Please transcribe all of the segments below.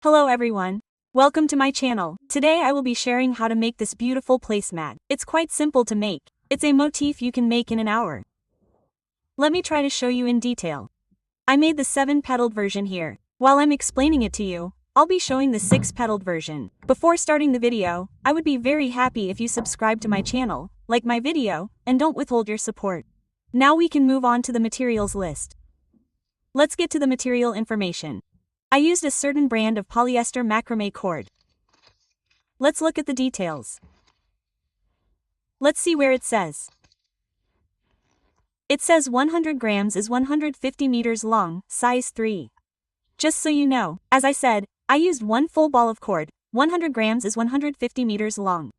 Hello everyone. Welcome to my channel. Today I will be sharing how to make this beautiful placemat. It's quite simple to make. It's a motif you can make in an hour. Let me try to show you in detail. I made the 7-petaled version here. While I'm explaining it to you, I'll be showing the 6-petaled version. Before starting the video, I would be very happy if you subscribe to my channel, like my video, and don't withhold your support. Now we can move on to the materials list. Let's get to the material information. I used a certain brand of polyester macrame cord. Let's look at the details. Let's see where it says. It says 100 grams is 150 meters long, size 3. Just so you know, as I said, I used one full ball of cord. 100 grams is 150 meters long.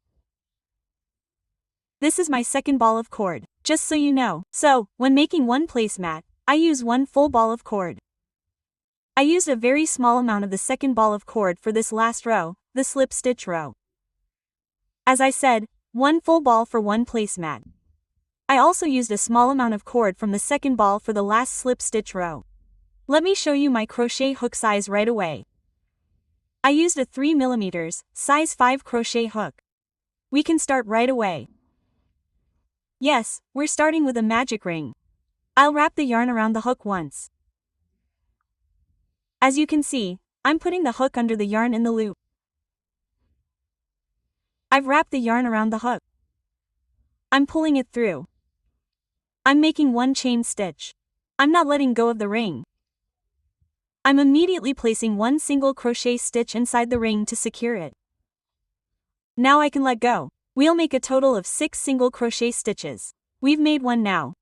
This is my second ball of cord, just so you know. So, when making one placemat, I use one full ball of cord. I used a very small amount of the second ball of cord for this last row, the slip stitch row. As I said, one full ball for one placemat. I also used a small amount of cord from the second ball for the last slip stitch row. Let me show you my crochet hook size right away. I used a 3mm, size 5 crochet hook. We can start right away. Yes, we're starting with a magic ring. I'll wrap the yarn around the hook once. As you can see, I'm putting the hook under the yarn in the loop. I've wrapped the yarn around the hook. I'm pulling it through. I'm making one chain stitch. I'm not letting go of the ring. I'm immediately placing one single crochet stitch inside the ring to secure it. Now I can let go. We'll make a total of 6 single crochet stitches. We've made one now.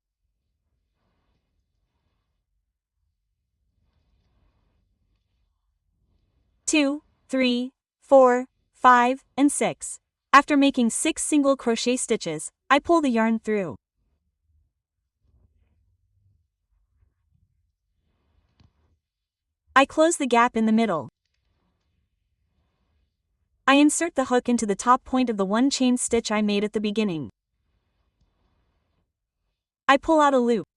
2, 3, 4, 5, and 6. After making 6 single crochet stitches, I pull the yarn through. I close the gap in the middle. I insert the hook into the top point of the one chain stitch I made at the beginning. I pull out a loop.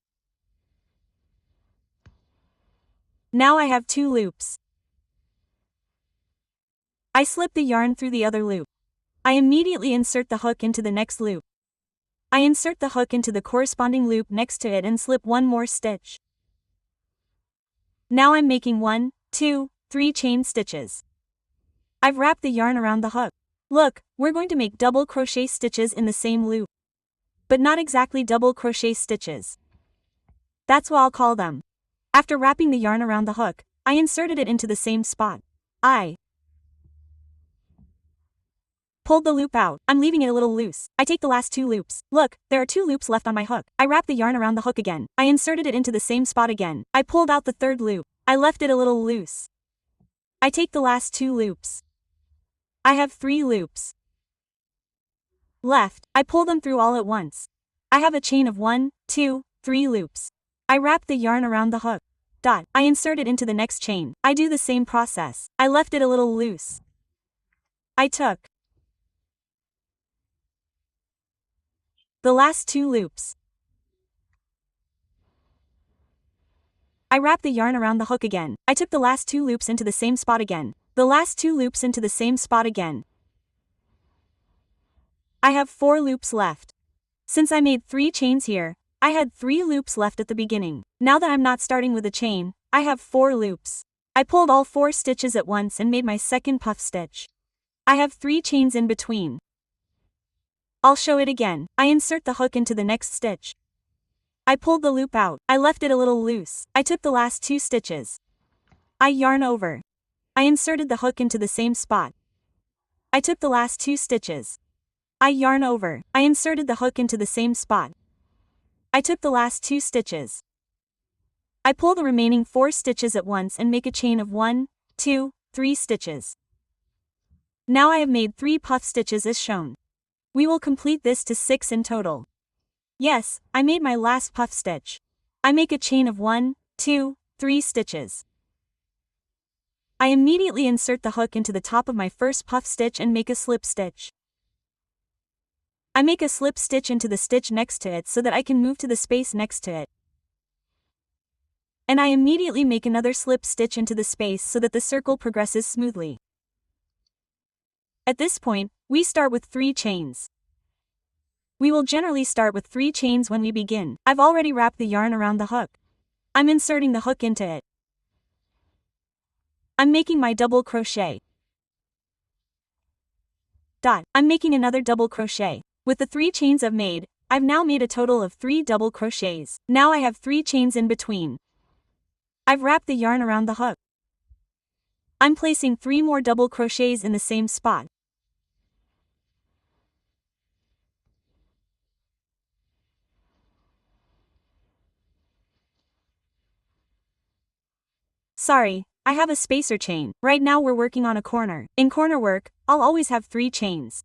Now I have 2 loops. I slip the yarn through the other loop. I immediately insert the hook into the next loop. I insert the hook into the corresponding loop next to it and slip one more stitch. Now I'm making 1, 2, 3 chain stitches. I've wrapped the yarn around the hook. Look, we're going to make double crochet stitches in the same loop. But not exactly double crochet stitches. That's what I'll call them. After wrapping the yarn around the hook, I inserted it into the same spot. I pulled the loop out. I'm leaving it a little loose. I take the last 2 loops. Look, there are 2 loops left on my hook. I wrap the yarn around the hook again. I inserted it into the same spot again. I pulled out the 3rd loop. I left it a little loose. I take the last 2 loops. I have 3 loops left. I pull them through all at once. I have a chain of 1, 2, 3 loops. I wrap the yarn around the hook. I insert it into the next chain. I do the same process. I left it a little loose. I took the last 2 loops. I wrap the yarn around the hook again. I took the last 2 loops into the same spot again. The last 2 loops into the same spot again. I have 4 loops left. Since I made 3 chains here, I had 3 loops left at the beginning. Now that I'm not starting with a chain, I have 4 loops. I pulled all 4 stitches at once and made my second puff stitch. I have 3 chains in between. I'll show it again. I insert the hook into the next stitch. I pulled the loop out. I left it a little loose. I took the last 2 stitches. I yarn over. I inserted the hook into the same spot. I took the last 2 stitches. I yarn over. I inserted the hook into the same spot. I took the last 2 stitches. I pull the remaining 4 stitches at once and make a chain of 1, 2, 3 stitches. Now I have made 3 puff stitches as shown. We will complete this to 6 in total. Yes, I made my last puff stitch. I make a chain of 1, 2, 3 stitches. I immediately insert the hook into the top of my first puff stitch and make a slip stitch. I make a slip stitch into the stitch next to it so that I can move to the space next to it. And I immediately make another slip stitch into the space so that the circle progresses smoothly. At this point, we start with 3 chains. We will generally start with 3 chains when we begin. I've already wrapped the yarn around the hook. I'm inserting the hook into it. I'm making my double crochet. I'm making another double crochet. With the 3 chains I've made, I've now made a total of 3 double crochets. Now I have 3 chains in between. I've wrapped the yarn around the hook. I'm placing 3 more double crochets in the same spot. Sorry, I have a spacer chain. Right now we're working on a corner. In corner work, I'll always have 3 chains.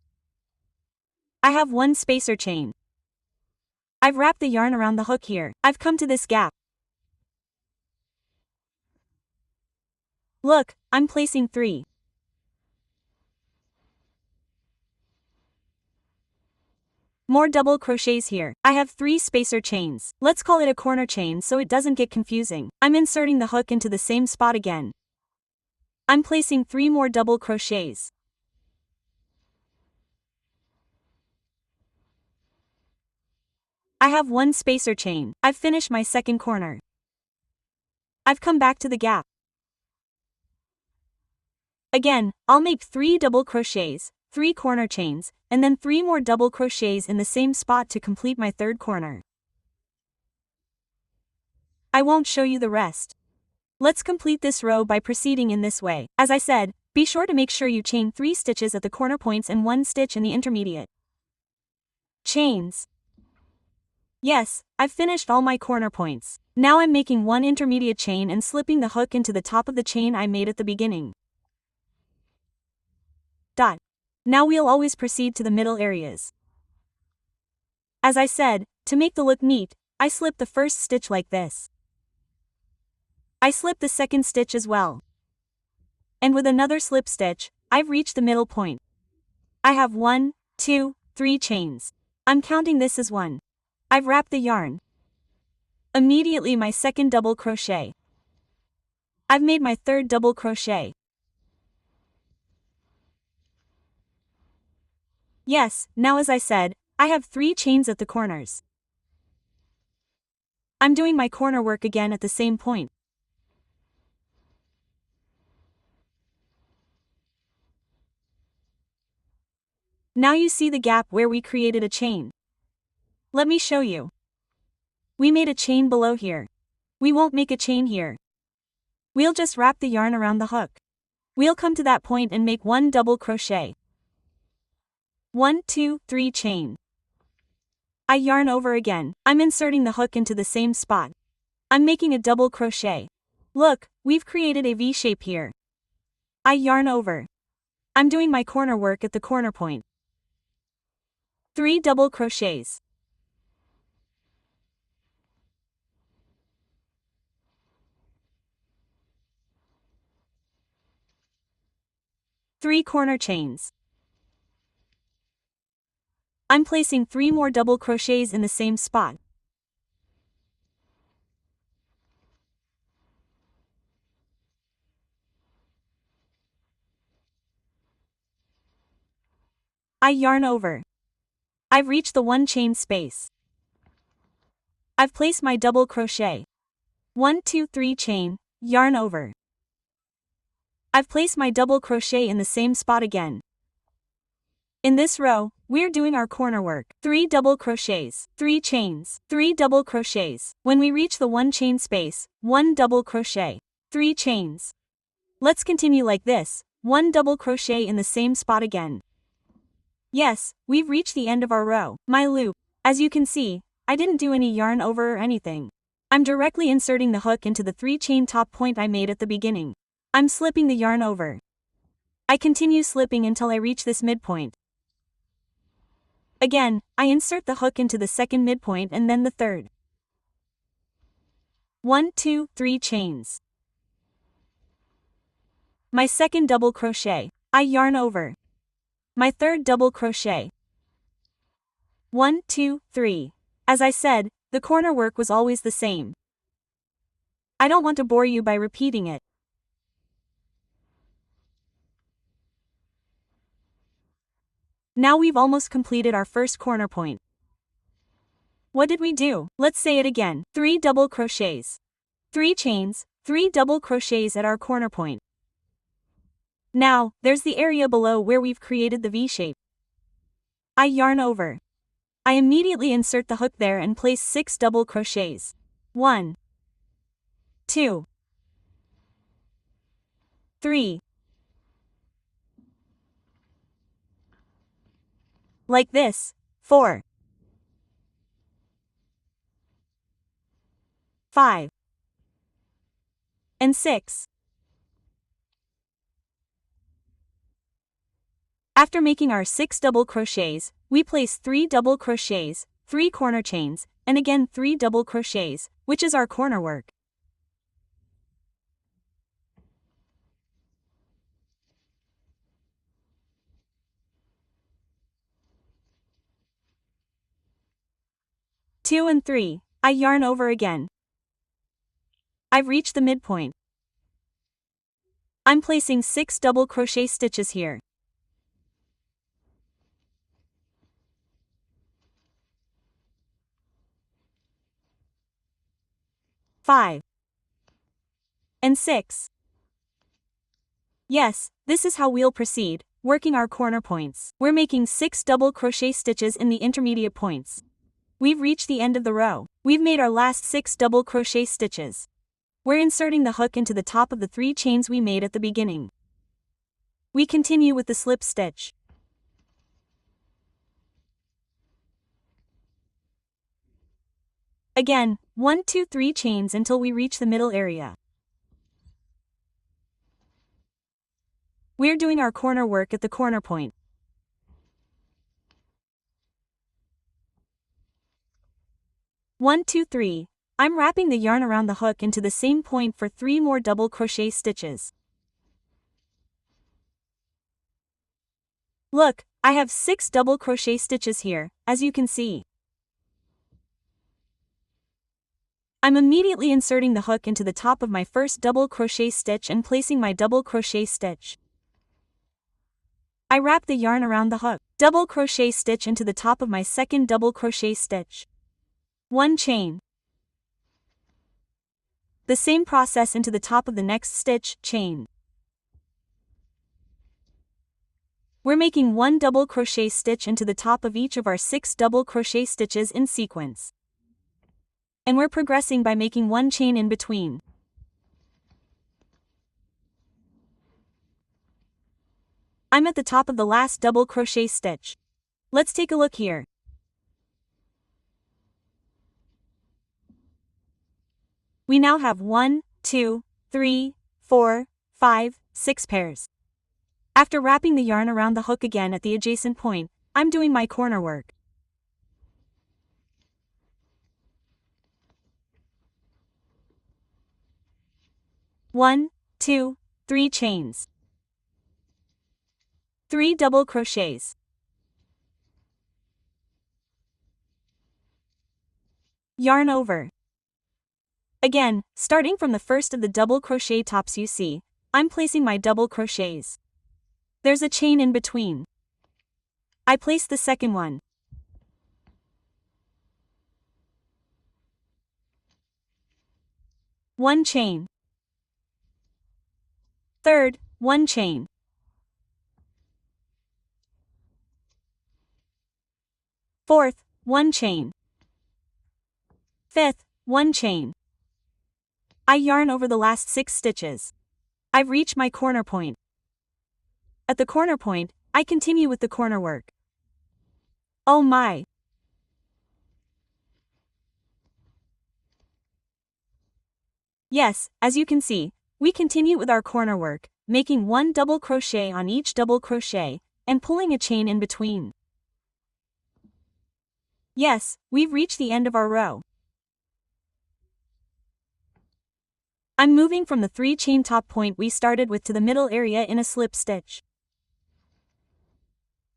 I have 1 spacer chain. I've wrapped the yarn around the hook here. I've come to this gap. Look, I'm placing 3. More double crochets here. I have 3 spacer chains. Let's call it a corner chain so it doesn't get confusing. I'm inserting the hook into the same spot again. I'm placing 3 more double crochets. I have 1 spacer chain. I've finished my second corner. I've come back to the gap. Again, I'll make 3 double crochets, 3 corner chains, and then 3 more double crochets in the same spot to complete my third corner. I won't show you the rest. Let's complete this row by proceeding in this way. As I said, be sure to make sure you chain 3 stitches at the corner points and 1 stitch in the intermediate. Chains. Yes, I've finished all my corner points. Now I'm making 1 intermediate chain and slipping the hook into the top of the chain I made at the beginning. Now we'll always proceed to the middle areas. As I said, to make the look neat, I slip the first stitch like this. I slip the second stitch as well. And with another slip stitch, I've reached the middle point. I have 1, 2, 3 chains. I'm counting this as 1. I've wrapped the yarn. Immediately my second double crochet. I've made my third double crochet. Yes, now as I said, I have 3 chains at the corners. I'm doing my corner work again at the same point. Now you see the gap where we created a chain. Let me show you. We made a chain below here. We won't make a chain here. We'll just wrap the yarn around the hook. We'll come to that point and make 1 double crochet. 1, 2, 3 chain. I yarn over again. I'm inserting the hook into the same spot. I'm making a double crochet. Look, we've created a V shape here. I yarn over. I'm doing my corner work at the corner point. 3 double crochets. Three corner chains. I'm placing 3 more double crochets in the same spot. I yarn over. I've reached the 1 chain space. I've placed my double crochet. 1, 2, 3 chain, yarn over. I've placed my double crochet in the same spot again. In this row, we're doing our corner work. 3 double crochets, 3 chains, 3 double crochets. When we reach the 1 chain space, 1 double crochet, 3 chains. Let's continue like this, 1 double crochet in the same spot again. Yes, we've reached the end of our row. My loop. As you can see, I didn't do any yarn over or anything. I'm directly inserting the hook into the 3 chain top point I made at the beginning. I'm slipping the yarn over. I continue slipping until I reach this midpoint. Again, I insert the hook into the second midpoint and then the third. 1, 2, 3 chains. My second double crochet. I yarn over. My third double crochet. 1, 2, 3. As I said, the corner work was always the same. I don't want to bore you by repeating it. Now we've almost completed our first corner point. What did we do? Let's say it again. 3 double crochets. 3 chains, 3 double crochets at our corner point. Now, there's the area below where we've created the V shape. I yarn over. I immediately insert the hook there and place 6 double crochets. 1, 2, 3. Like this. 4, 5, and 6. After making our 6 double crochets, we place 3 double crochets, 3 corner chains, and again 3 double crochets, which is our corner work. Two and 3, I yarn over again. I've reached the midpoint. I'm placing 6 double crochet stitches here. Five and 6. Yes, this is how we'll proceed, working our corner points. We're making 6 double crochet stitches in the intermediate points. We've reached the end of the row. We've made our last 6 double crochet stitches. We're inserting the hook into the top of the 3 chains we made at the beginning. We continue with the slip stitch. Again, 1, 2, 3 chains until we reach the middle area. We're doing our corner work at the corner point. One, 2, 3. I'm wrapping the yarn around the hook into the same point for 3 more double crochet stitches. Look, I have 6 double crochet stitches here, as you can see. I'm immediately inserting the hook into the top of my first double crochet stitch and placing my double crochet stitch. I wrap the yarn around the hook, double crochet stitch into the top of my second double crochet stitch. 1 chain. The same process into the top of the next stitch, chain. We're making 1 double crochet stitch into the top of each of our 6 double crochet stitches in sequence. And we're progressing by making 1 chain in between. I'm at the top of the last double crochet stitch. Let's take a look here. We now have 1, 2, 3, 4, 5, 6 pairs. After wrapping the yarn around the hook again at the adjacent point, I'm doing my corner work. One, 2, 3 chains. 3 double crochets. Yarn over. Again, starting from the first of the double crochet tops you see, I'm placing my double crochets. There's a chain in between. I place the second one. One chain. Third, 1 chain. Fourth, 1 chain. Fifth, 1 chain. I yarn over the last 6 stitches. I've reached my corner point. At the corner point, I continue with the corner work. Oh my! Yes, as you can see, we continue with our corner work, making 1 double crochet on each double crochet, and pulling a chain in between. Yes, we've reached the end of our row. I'm moving from the 3 chain top point we started with to the middle area in a slip stitch.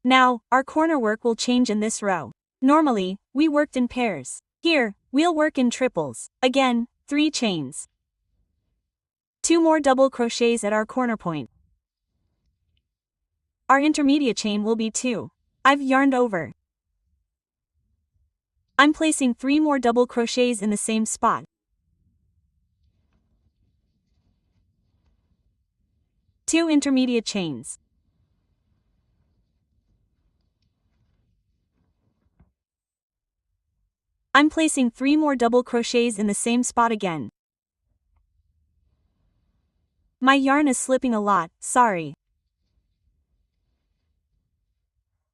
Now, our corner work will change in this row. Normally, we worked in pairs. Here, we'll work in triples. Again, 3 chains. 2 more double crochets at our corner point. Our intermediate chain will be 2. I've yarned over. I'm placing 3 more double crochets in the same spot. 2 intermediate chains. I'm placing 3 more double crochets in the same spot again. My yarn is slipping a lot, sorry.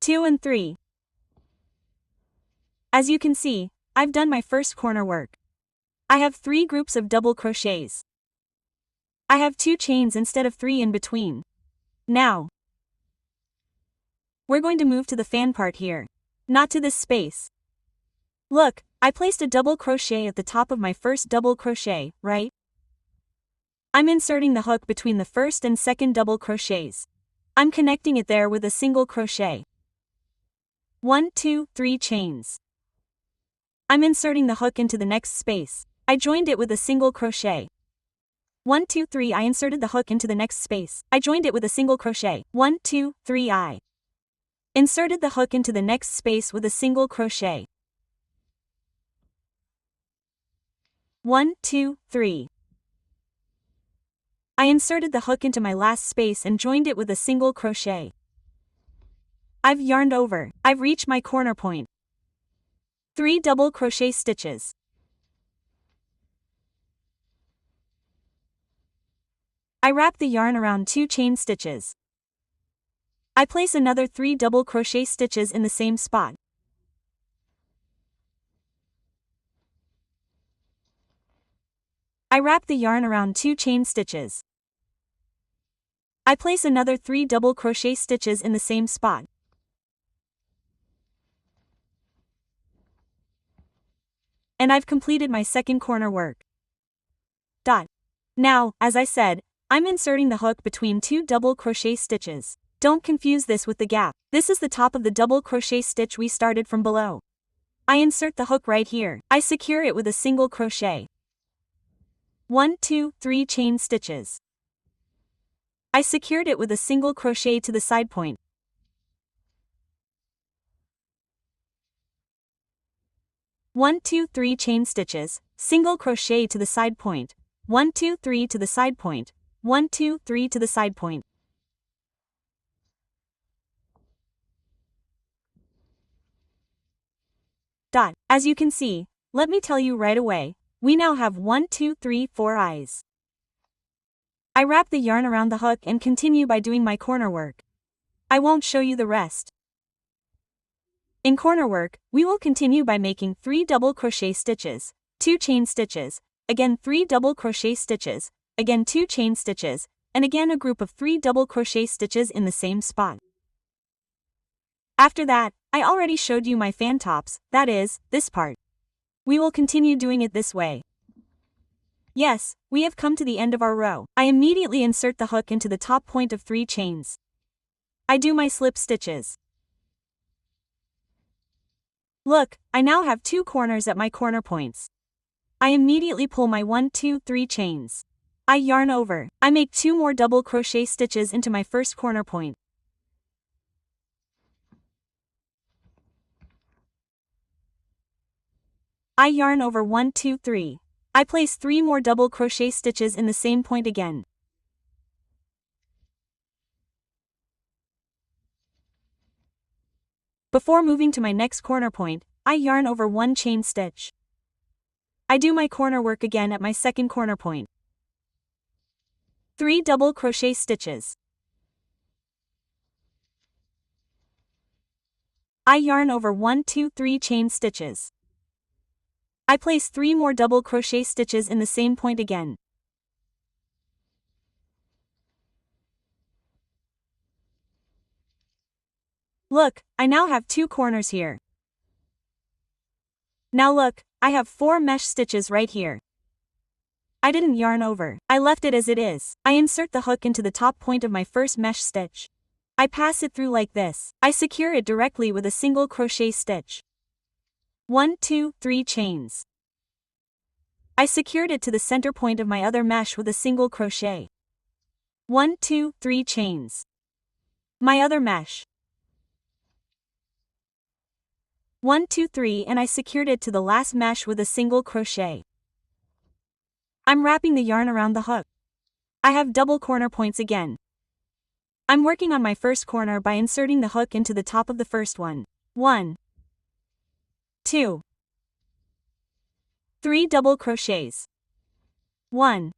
2 and 3. As you can see, I've done my first corner work. I have 3 groups of double crochets. I have 2 chains instead of 3 in between. Now, we're going to move to the fan part here. Not to this space. Look, I placed a double crochet at the top of my first double crochet, right? I'm inserting the hook between the first and second double crochets. I'm connecting it there with a single crochet. 1, 2, 3 chains. I'm inserting the hook into the next space. I joined it with a single crochet. 1, 2, 3. I inserted the hook into the next space. I joined it with a single crochet. 1, 2, 3. I inserted the hook into the next space with a single crochet. 1, 2, 3. I inserted the hook into my last space and joined it with a single crochet. I've yarned over. I've reached my corner point. 3 double crochet stitches. I wrap the yarn around 2 chain stitches. I place another 3 double crochet stitches in the same spot. I wrap the yarn around 2 chain stitches. I place another 3 double crochet stitches in the same spot. And I've completed my second corner work. Now, as I said, I'm inserting the hook between 2 double crochet stitches. Don't confuse this with the gap. This is the top of the double crochet stitch we started from below. I insert the hook right here. I secure it with a single crochet. 1, 2, 3 chain stitches. I secured it with a single crochet to the side point. One, 2, 3 chain stitches, single crochet to the side point. 1, 2, 3 to the side point. 1, 2, 3 to the side point. As you can see, let me tell you right away, we now have 1, 2, 3, 4 eyes. I wrap the yarn around the hook and continue by doing my corner work. I won't show you the rest. In corner work, we will continue by making 3 double crochet stitches, 2 chain stitches, again 3 double crochet stitches, again 2 chain stitches, and again a group of 3 double crochet stitches in the same spot. After that, I already showed you my fan tops, that is, this part. We will continue doing it this way. Yes, we have come to the end of our row. I immediately insert the hook into the top point of 3 chains. I do my slip stitches. Look, I now have 2 corners at my corner points. I immediately pull my 1, 2, 3 chains. I yarn over. I make 2 more double crochet stitches into my first corner point. I yarn over 1, 2, 3. I place 3 more double crochet stitches in the same point again. Before moving to my next corner point, I yarn over 1 chain stitch. I do my corner work again at my second corner point. 3 double crochet stitches. I yarn over 1, 2, 3 chain stitches. I place 3 more double crochet stitches in the same point again. Look, I now have 2 corners here. Now look, I have 4 mesh stitches right here. I didn't yarn over. I left it as it is. I insert the hook into the top point of my first mesh stitch. I pass it through like this. I secure it directly with a single crochet stitch. 1, 2, 3 chains. I secured it to the center point of my other mesh with a single crochet. 1, 2, 3 chains. My other mesh. 1, 2, 3 and I secured it to the last mesh with a single crochet. I'm wrapping the yarn around the hook. I have double corner points again. I'm working on my first corner by inserting the hook into the top of the first one. 1, 2, 3 double crochets. 1,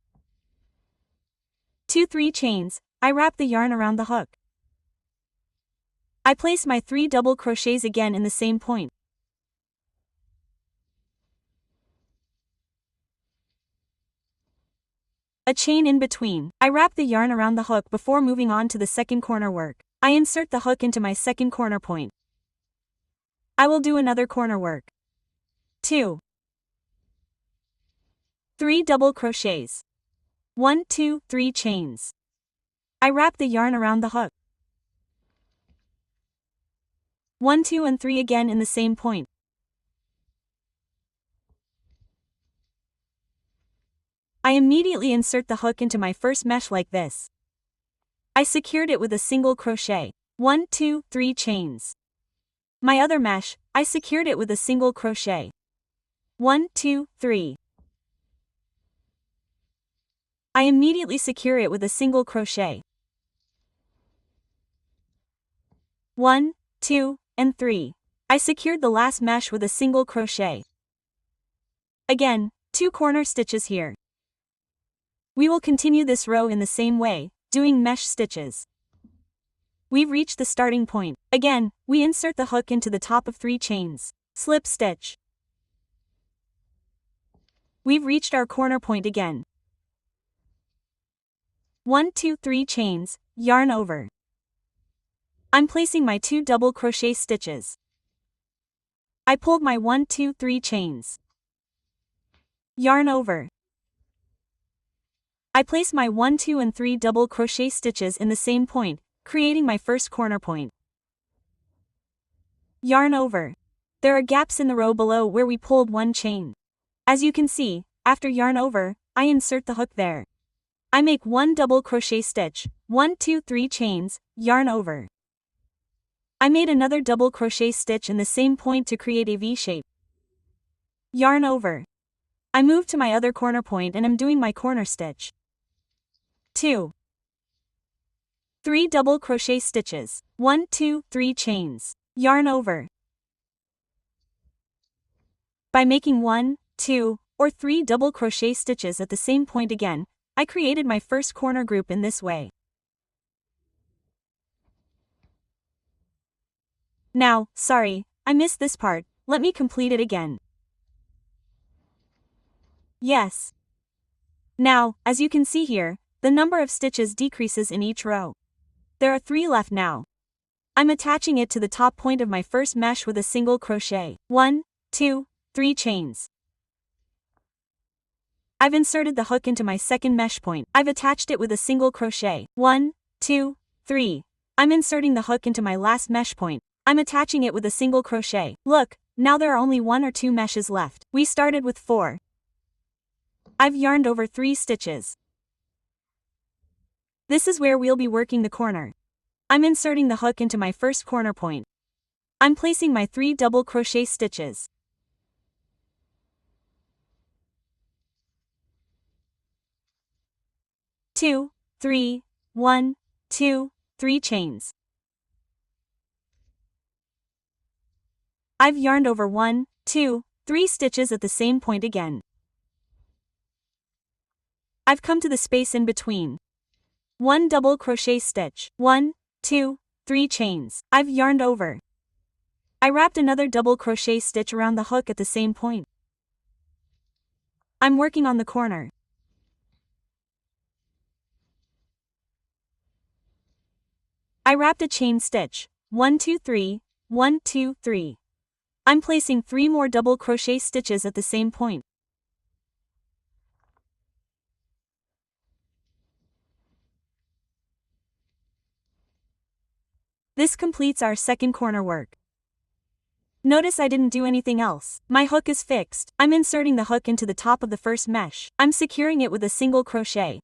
2, 3 chains. I wrap the yarn around the hook. I place my 3 double crochets again in the same point. A chain in between. I wrap the yarn around the hook before moving on to the second corner work. I insert the hook into my second corner point. I will do another corner work. 2, 3 double crochets. 1, 2, 3 chains. I wrap the yarn around the hook. 1, 2 and 3 again in the same point. I immediately insert the hook into my first mesh like this. I secured it with a single crochet. 1, 2, 3 chains. My other mesh, I secured it with a single crochet. 1, 2, 3. I immediately secure it with a single crochet. 1, 2, and 3. I secured the last mesh with a single crochet. Again, 2 corner stitches here. We will continue this row in the same way, doing mesh stitches. We've reached the starting point. Again, we insert the hook into the top of 3 chains. Slip stitch. We've reached our corner point again. 1, 2, 3 chains, yarn over. I'm placing my 2 double crochet stitches. I pulled my 1, 2, 3 chains. Yarn over. I place my 1, 2 and 3 double crochet stitches in the same point, creating my first corner point. Yarn over. There are gaps in the row below where we pulled 1 chain. As you can see, after yarn over, I insert the hook there. I make 1 double crochet stitch, 1, 2, 3 chains, yarn over. I made another double crochet stitch in the same point to create a V shape. Yarn over. I move to my other corner point and am doing my corner stitch. 2, 3 double crochet stitches, 1, 2, 3 chains, yarn over. By making 1, 2, or 3 double crochet stitches at the same point again, I created my first corner group in this way. Now, sorry, I missed this part, let me complete it again. Yes. Now, as you can see here, the number of stitches decreases in each row. There are 3 left now. I'm attaching it to the top point of my first mesh with a single crochet. 1, 2, 3 chains. I've inserted the hook into my second mesh point. I've attached it with a single crochet. 1, 2, 3. I'm inserting the hook into my last mesh point. I'm attaching it with a single crochet. Look, now there are only 1 or 2 meshes left. We started with 4. I've yarned over 3 stitches. This is where we'll be working the corner. I'm inserting the hook into my first corner point. I'm placing my 3 double crochet stitches. Two, 3, 1, 2, 3 chains. I've yarned over 1, 2, 3 stitches at the same point again. I've come to the space in between. 1 double crochet stitch, 1, 2, 3 chains. I've yarned over. I wrapped another double crochet stitch around the hook at the same point. I'm working on the corner. I wrapped a chain stitch, 1, 2, 3, 1, 2, 3. I'm placing 3 more double crochet stitches at the same point. This completes our second corner work. Notice I didn't do anything else. My hook is fixed. I'm inserting the hook into the top of the first mesh. I'm securing it with a single crochet.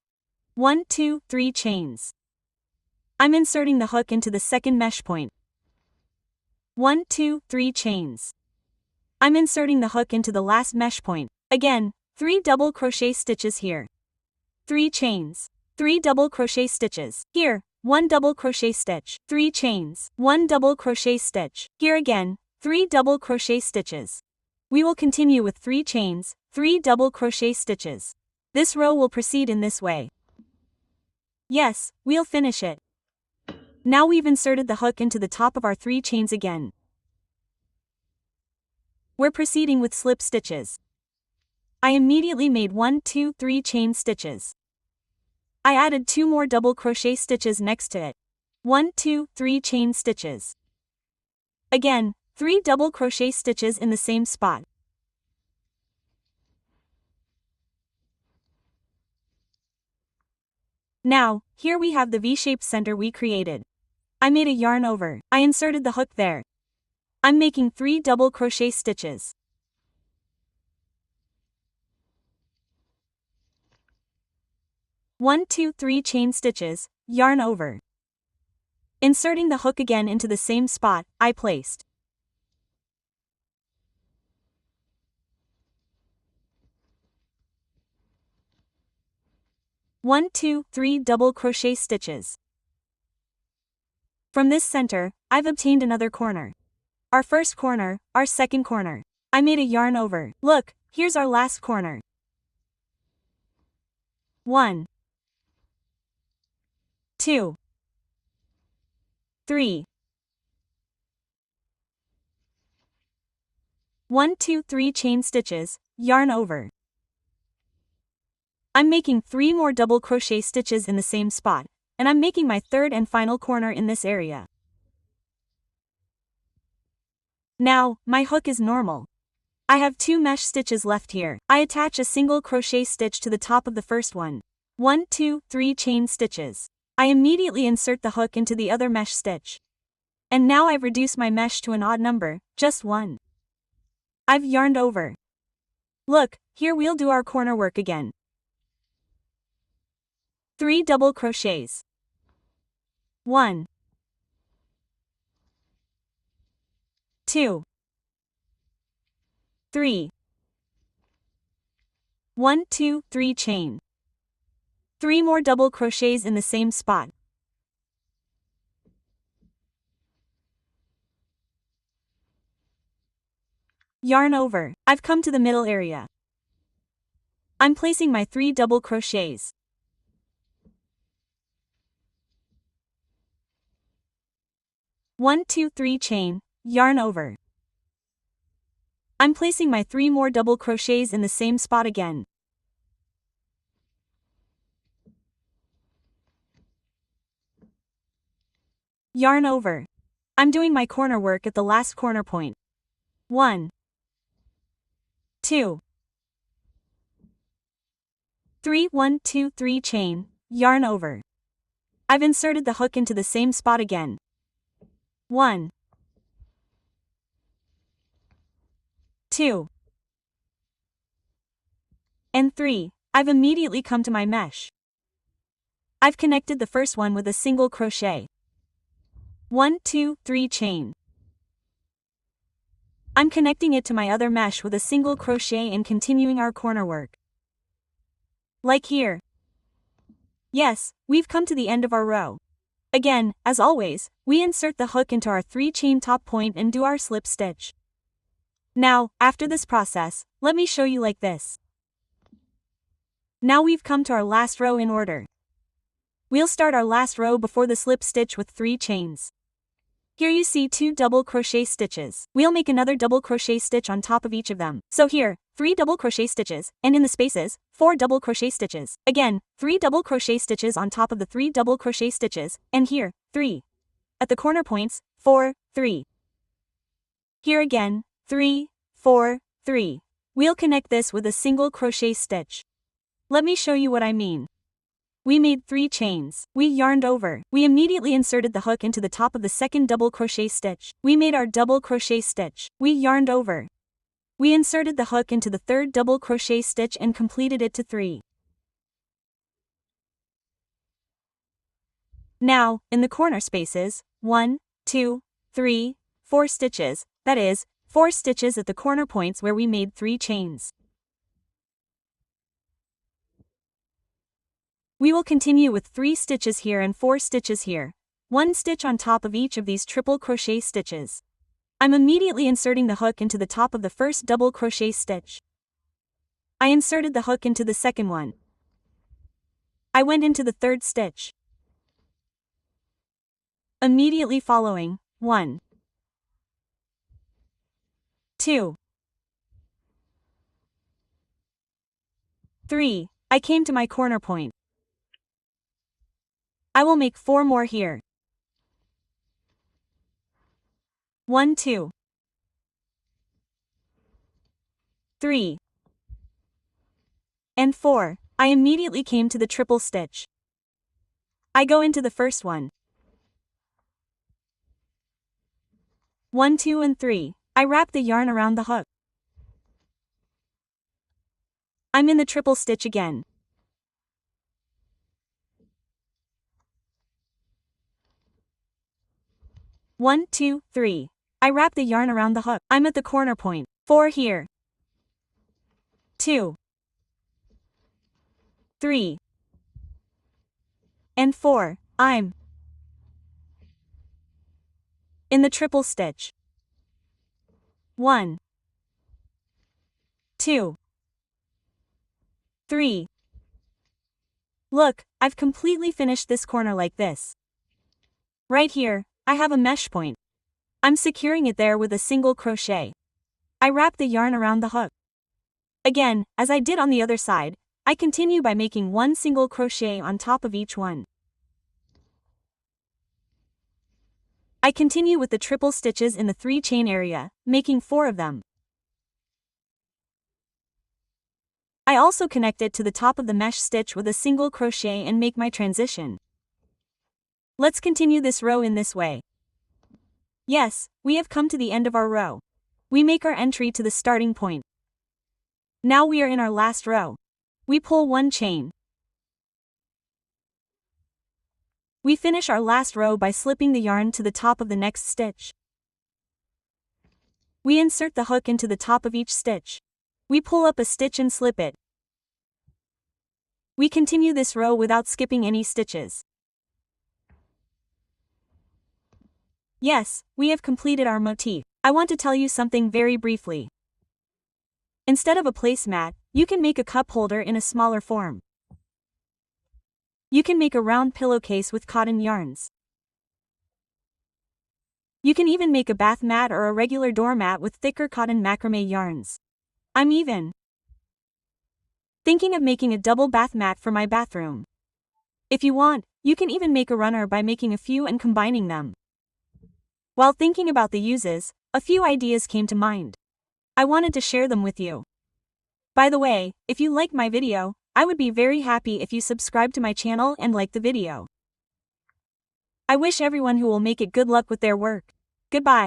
1, 2, 3 chains. I'm inserting the hook into the second mesh point. 1, 2, 3 chains. I'm inserting the hook into the last mesh point. Again, 3 double crochet stitches here. 3 chains. 3 double crochet stitches. Here, 1 double crochet stitch. 3 chains. 1 double crochet stitch. Here again, 3 double crochet stitches. We will continue with 3 chains, 3 double crochet stitches. This row will proceed in this way. Yes, we'll finish it. Now we've inserted the hook into the top of our 3 chains again. We're proceeding with slip stitches. I immediately made 1, 2, 3 chain stitches. I added 2 more double crochet stitches next to it. 1, 2, 3 chain stitches. Again, 3 double crochet stitches in the same spot. Now, here we have the V-shaped center we created. I made a yarn over. I inserted the hook there. I'm making 3 double crochet stitches. One, 2, 3 chain stitches, yarn over. Inserting the hook again into the same spot I placed. One, 2, 3 double crochet stitches. From this center, I've obtained another corner. Our first corner, our second corner. I made a yarn over. Look, here's our last corner. 1, 2, 3. 1, 2, 3 chain stitches, yarn over. I'm making 3 more double crochet stitches in the same spot, and I'm making my third and final corner in this area. Now, my hook is normal. I have 2 mesh stitches left here. I attach a single crochet stitch to the top of the first one. 1, 2, 3 chain stitches. I immediately insert the hook into the other mesh stitch. And now I've reduced my mesh to an odd number, just 1. I've yarned over. Look, here we'll do our corner work again. 3 double crochets. 1, 2, 3. 1, 2, 3 chain. 3 more double crochets in the same spot. Yarn over. I've come to the middle area. I'm placing my 3 double crochets. 1, 2, 3 chain, yarn over. I'm placing my 3 more double crochets in the same spot again. Yarn over. I'm doing my corner work at the last corner point. 1, 2, 3, 1, 2, 3 chain, yarn over. I've inserted the hook into the same spot again. 1, 2, and 3. I've immediately come to my mesh. I've connected the first one with a single crochet. 1, 2, 3 chain. I'm connecting it to my other mesh with a single crochet and continuing our corner work. Like here. Yes, we've come to the end of our row. Again, as always, we insert the hook into our 3 chain top point and do our slip stitch. Now, after this process, let me show you like this. Now we've come to our last row in order. We'll start our last row before the slip stitch with 3 chains. Here you see 2 double crochet stitches. We'll make another double crochet stitch on top of each of them. So here, 3 double crochet stitches, and in the spaces, 4 double crochet stitches. Again, 3 double crochet stitches on top of the 3 double crochet stitches, and here, 3. At the corner points, 4, 3. Here again, 3, 4, 3. We'll connect this with a single crochet stitch. Let me show you what I mean. We made 3 chains. We yarned over. We immediately inserted the hook into the top of the second double crochet stitch. We made our double crochet stitch. We yarned over. We inserted the hook into the third double crochet stitch and completed it to 3. Now, in the corner spaces, 1, 2, 3, 4 stitches, that is, 4 stitches at the corner points where we made 3 chains. We will continue with 3 stitches here and 4 stitches here, 1 stitch on top of each of these triple crochet stitches. I'm immediately inserting the hook into the top of the first double crochet stitch. I inserted the hook into the second one. I went into the third stitch. Immediately following, 1, 2, 3, I came to my corner point. I will make 4 more here. 1, 2, 3, and 4. I immediately came to the triple stitch. I go into the first one. 1, 2, and 3. I wrap the yarn around the hook. I'm in the triple stitch again. 1, 2, 3. I wrap the yarn around the hook. I'm at the corner point. 4 here. 2, 3, and 4. I'm in the triple stitch. 1, 2, 3. Look, I've completely finished this corner like this. Right here, I have a mesh point. I'm securing it there with a single crochet. I wrap the yarn around the hook. Again, as I did on the other side, I continue by making 1 single crochet on top of each one. I continue with the triple stitches in the 3 chain area, making 4 of them. I also connect it to the top of the mesh stitch with a single crochet and make my transition. Let's continue this row in this way. Yes, we have come to the end of our row. We make our entry to the starting point. Now we are in our last row. We pull 1 chain. We finish our last row by slipping the yarn to the top of the next stitch. We insert the hook into the top of each stitch. We pull up a stitch and slip it. We continue this row without skipping any stitches. Yes, we have completed our motif. I want to tell you something very briefly. Instead of a placemat, you can make a cup holder in a smaller form. You can make a round pillowcase with cotton yarns. You can even make a bath mat or a regular doormat with thicker cotton macrame yarns. I'm even thinking of making a double bath mat for my bathroom. If you want, you can even make a runner by making a few and combining them. While thinking about the uses, a few ideas came to mind. I wanted to share them with you. By the way, if you like my video, I would be very happy if you subscribe to my channel and like the video. I wish everyone who will make it good luck with their work. Goodbye.